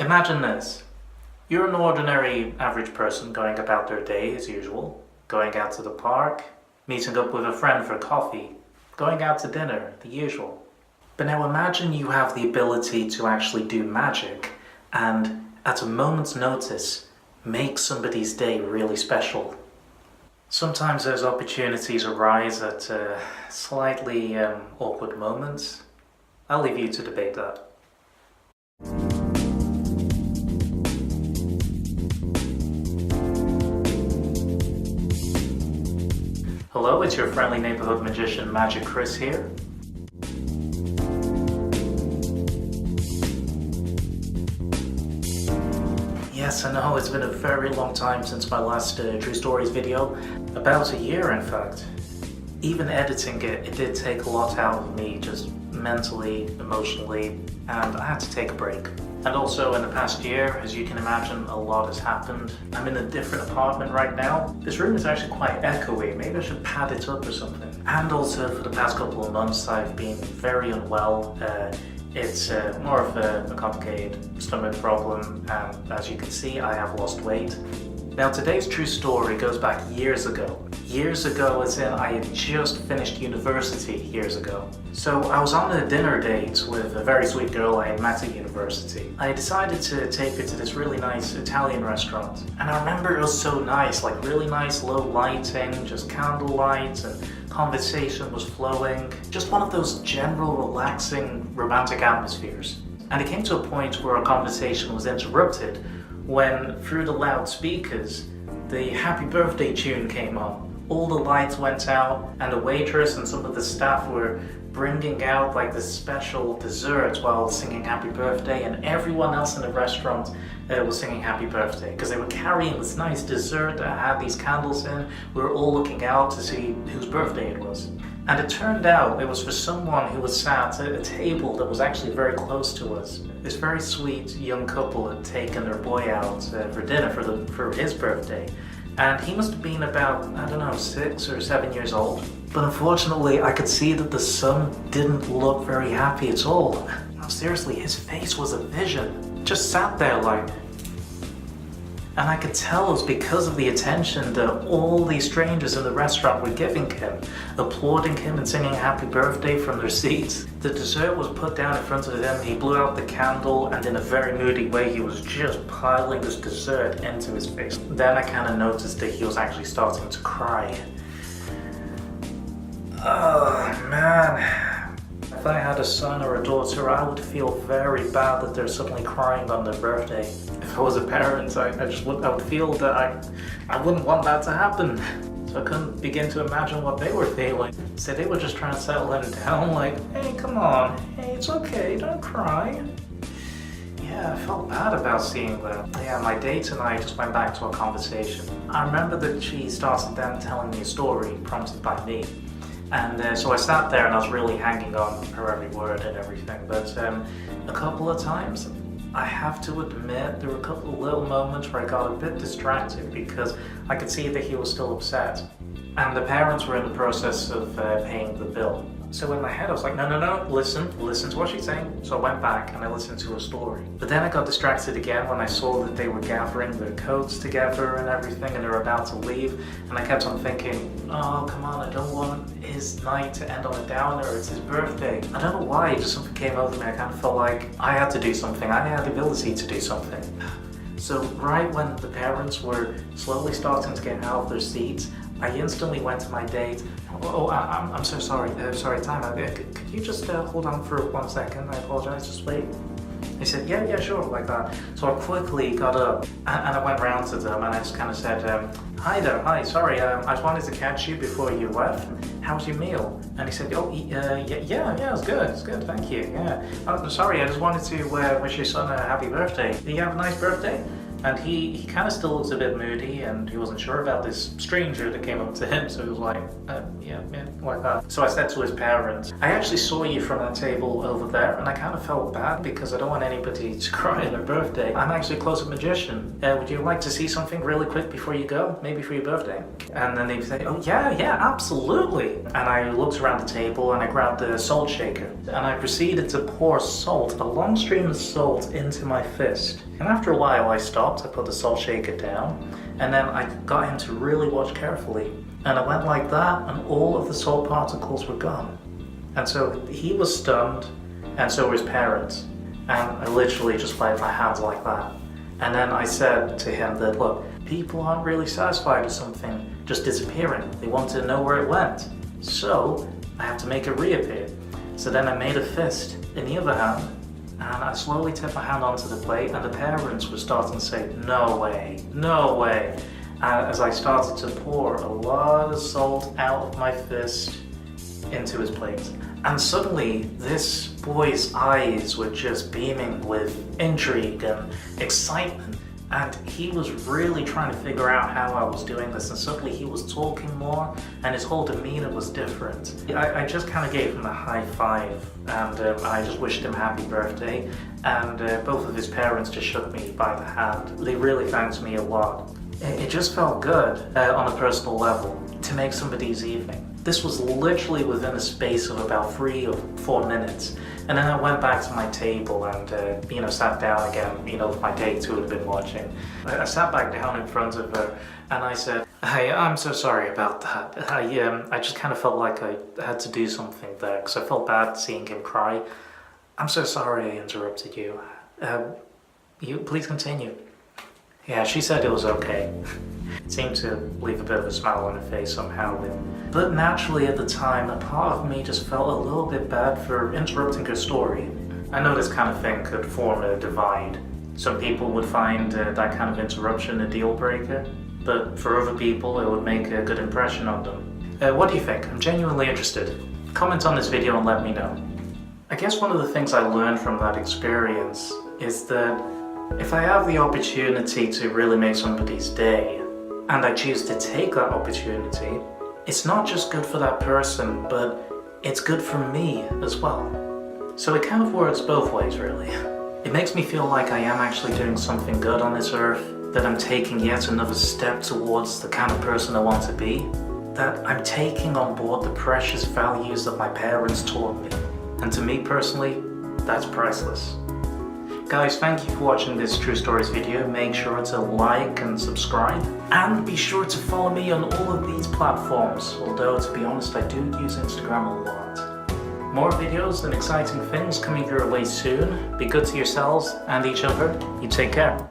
Imagine this. You're an ordinary average person going about their day as usual, going out to the park, meeting up with a friend for coffee, going out to dinner, the usual. But now imagine you have the ability to actually do magic and, at a moment's notice, make somebody's day really special. Sometimes those opportunities arise at slightly awkward moments. I'll leave you to debate that. Hello, it's your friendly neighborhood magician Magi'Chris here. Yes, I know, it's been a very long time since my last True Stories video. About a year, in fact. Even editing it did take a lot out of me, just mentally, emotionally, and I had to take a break. And also in the past year, as you can imagine, a lot has happened. I'm in a different apartment right now. This room is actually quite echoey. Maybe I should pad it up or something. And also for the past couple of months, I've been very unwell. It's more of a complicated stomach problem, and as you can see, I have lost weight. Now today's true story goes back years ago. Years ago as in I had just finished university years ago. So I was on a dinner date with a very sweet girl I had met at university. I decided to take her to this really nice Italian restaurant. And I remember it was so nice, like really nice low lighting, just candlelight, and conversation was flowing. Just one of those general relaxing romantic atmospheres. And it came to a point where our conversation was interrupted when, through the loudspeakers, the happy birthday tune came on. All the lights went out, and the waitress and some of the staff were bringing out like this special dessert while singing happy birthday, and everyone else in the restaurant was singing happy birthday because they were carrying this nice dessert that had these candles in. We were all looking out to see whose birthday it was. And it turned out it was for someone who was sat at a table that was actually very close to us. This very sweet young couple had taken their boy out for dinner for his birthday. And he must have been about, I don't know, 6 or 7 years old. But unfortunately, I could see that the son didn't look very happy at all. No, seriously, his face was a vision. Just sat there like... And I could tell it was because of the attention that all these strangers in the restaurant were giving him, applauding him and singing happy birthday from their seats. The dessert was put down in front of him, he blew out the candle, and in a very moody way he was just piling this dessert into his face. Then I kind of noticed that he was actually starting to cry. Oh man. If I had a son or a daughter, I would feel very bad that they're suddenly crying on their birthday. If I was a parent, I would feel that I wouldn't want that to happen. So I couldn't begin to imagine what they were feeling. So they were just trying to settle him down like, hey, come on, hey, it's okay, don't cry. Yeah, I felt bad about seeing that. Yeah, my date and I just went back to our conversation. I remember that she started then telling me a story prompted by me. And so I sat there and I was really hanging on her every word and everything. But a couple of times, I have to admit, there were a couple of little moments where I got a bit distracted because I could see that he was still upset. And the parents were in the process of paying the bill. So in my head I was like, no, listen to what she's saying. So I went back and I listened to her story. But then I got distracted again when I saw that they were gathering their coats together and everything and they were about to leave. And I kept on thinking, oh come on, I don't want his night to end on a downer, it's his birthday. I don't know why, just something came over me. I kind of felt like I had to do something, I had the ability to do something. So right when the parents were slowly starting to get out of their seats, I instantly went to my date. Oh, I'm so sorry. Sorry, time. Could you just hold on for 1 second? I apologize. Just wait. He said, yeah, sure, like that. So I quickly got up and I went round to them and I just kind of said, hi there, hi, sorry, I just wanted to catch you before you left. How was your meal? And he said, oh, yeah, it's good, thank you, yeah. Sorry, I just wanted to wish your son a happy birthday. Did you have a nice birthday? And he kind of still looks a bit moody, and he wasn't sure about this stranger that came up to him, so he was like, yeah, like that. So I said to his parents, I actually saw you from that table over there, and I kind of felt bad because I don't want anybody to cry on their birthday. I'm actually a close-up magician. Would you like to see something really quick before you go? Maybe for your birthday? And then they'd say, oh yeah, absolutely. And I looked around the table and I grabbed the salt shaker, and I proceeded to pour salt, a long stream of salt, into my fist. And after a while I stopped, I put the salt shaker down, and then I got him to really watch carefully. And I went like that, and all of the salt particles were gone. And so he was stunned, and so were his parents. And I literally just waved my hands like that. And then I said to him that, look, people aren't really satisfied with something just disappearing. They want to know where it went. So I have to make it reappear. So then I made a fist in the other hand, and I slowly tipped my hand onto the plate, and the parents were starting to say, no way, no way. And as I started to pour a lot of salt out of my fist into his plate. And suddenly, this boy's eyes were just beaming with intrigue and excitement. And he was really trying to figure out how I was doing this, and suddenly he was talking more, and his whole demeanor was different. I just kind of gave him a high five, and I just wished him happy birthday, and both of his parents just shook me by the hand. They really thanked me a lot. It just felt good on a personal level to make somebody's evening. This was literally within a space of about 3 or 4 minutes. And then I went back to my table and, sat down again, with my date who had been watching. I sat back down in front of her and I said, hey, I'm so sorry about that. I just kind of felt like I had to do something there because I felt bad seeing him cry. I'm so sorry I interrupted you. Please continue. Yeah, she said it was okay. It seemed to leave a bit of a smile on her face somehow. But naturally at the time, a part of me just felt a little bit bad for interrupting her story. I know this kind of thing could form a divide. Some people would find that kind of interruption a deal breaker, but for other people it would make a good impression on them. What do you think? I'm genuinely interested. Comment on this video and let me know. I guess one of the things I learned from that experience is that if I have the opportunity to really make somebody's day, and I choose to take that opportunity, it's not just good for that person, but it's good for me as well. So it kind of works both ways, really. It makes me feel like I am actually doing something good on this earth, that I'm taking yet another step towards the kind of person I want to be, that I'm taking on board the precious values that my parents taught me. And to me personally, that's priceless. Guys, thank you for watching this True Stories video. Make sure to like and subscribe. And be sure to follow me on all of these platforms. Although, to be honest, I do use Instagram a lot. More videos and exciting things coming your way soon. Be good to yourselves and each other. You take care.